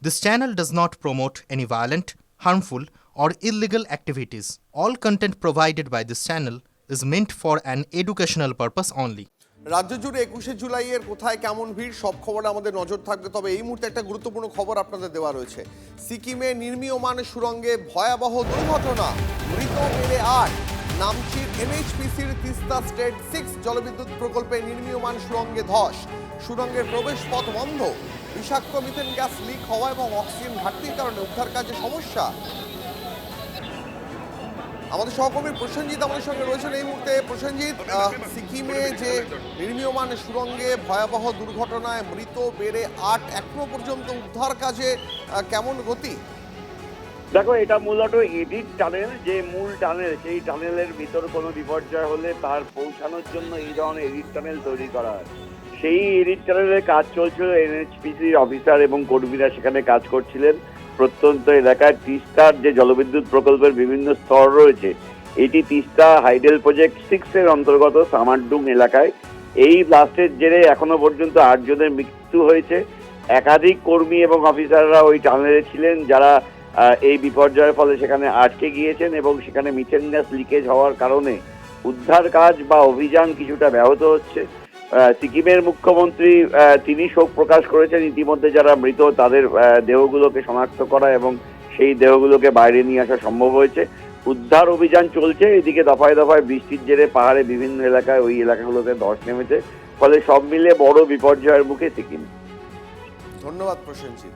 This channel does not promote any violent, harmful, or illegal activities. All content provided by this channel is meant for an educational purpose only. রাজ্য জুড়ে ২১শে জুলাইয়ের কোথায় কেমন ভিড় সব খবরে আমাদের নজর থাকবে। তবে এই মুহূর্তে একটা গুরুত্বপূর্ণ খবর আপনাদের দেওয়া রয়েছে। সিকিমে নির্মীয়মান সুড়ঙ্গে ভয়াবহ দুর্ঘটনা, মৃত বেড়ে ৮। নামচির এনএইচপিসির তিস্তা স্টেট 6 জলবিদ্যুৎ প্রকল্পে নির্মীয়মান সুড়ঙ্গে ধস, সুড়ঙ্গের প্রবেশ পথ বন্ধ, বিষাক্ত মিথেন গ্যাস লিক হওয়া এবং অক্সিজেন ঘাটতির কারণে উদ্ধার কাজে সমস্যা। আমাদের সহকর্মী প্রসেনজিৎ আমাদের সঙ্গে রয়েছেন এই মুহূর্তে। প্রসেনজিৎ, সিকিমে যে নির্মীয়মান সুড়ঙ্গে ভয়াবহ দুর্ঘটনায় মৃত বেড়ে ৮, এখনো পর্যন্ত উদ্ধার কাজে কেমন গতি? দেখো, এটা মূলত এডিট টানেল, যে মূল টানেল, সেই টানেলের ভিতর কোনো বিপর্যয় হলে তার পৌঁছানোর জন্য এই ধরনের এডিট টানেল তৈরি করা হয়। সেই এডিট টানেলের কাজ চলছিল, এনএইচপিসির অফিসার এবং কর্মীরা সেখানে কাজ করছিলেন। প্রত্যন্ত এলাকায় তিস্তার যে জলবিদ্যুৎ প্রকল্পের বিভিন্ন স্তর রয়েছে, এটি তিস্তা হাইডেল প্রজেক্ট 6 এর অন্তর্গত সামারডুং এলাকায় এই ব্লাস্টের জেরে এখনো পর্যন্ত ৮ জনের মৃত্যু হয়েছে। একাধিক কর্মী এবং অফিসাররা ওই টানেলে ছিলেন, যারা এই বিপর্যয়ের ফলে সেখানে আটকে গিয়েছেন এবং সেখানে মিথেন গ্যাস লিকেজ হওয়ার কারণে উদ্ধার কাজ বা অভিযান কিছুটা ব্যাহত হচ্ছে। সিকিমের মুখ্যমন্ত্রী তিনি শোক প্রকাশ করেছেন। ইতিমধ্যে যারা মৃত তাদের দেহগুলোকে শনাক্ত করা এবং সেই দেহগুলোকে বাইরে নিয়ে আসা সম্ভব হয়েছে। উদ্ধার অভিযান চলছে। এদিকে দফায় দফায় বৃষ্টির জেরে পাহাড়ে বিভিন্ন এলাকায় ওই এলাকাগুলোতে ধস নেমেছে, ফলে সব মিলে বড় বিপর্যয়ের মুখে সিকিম। ধন্যবাদ প্রসেনজিৎ।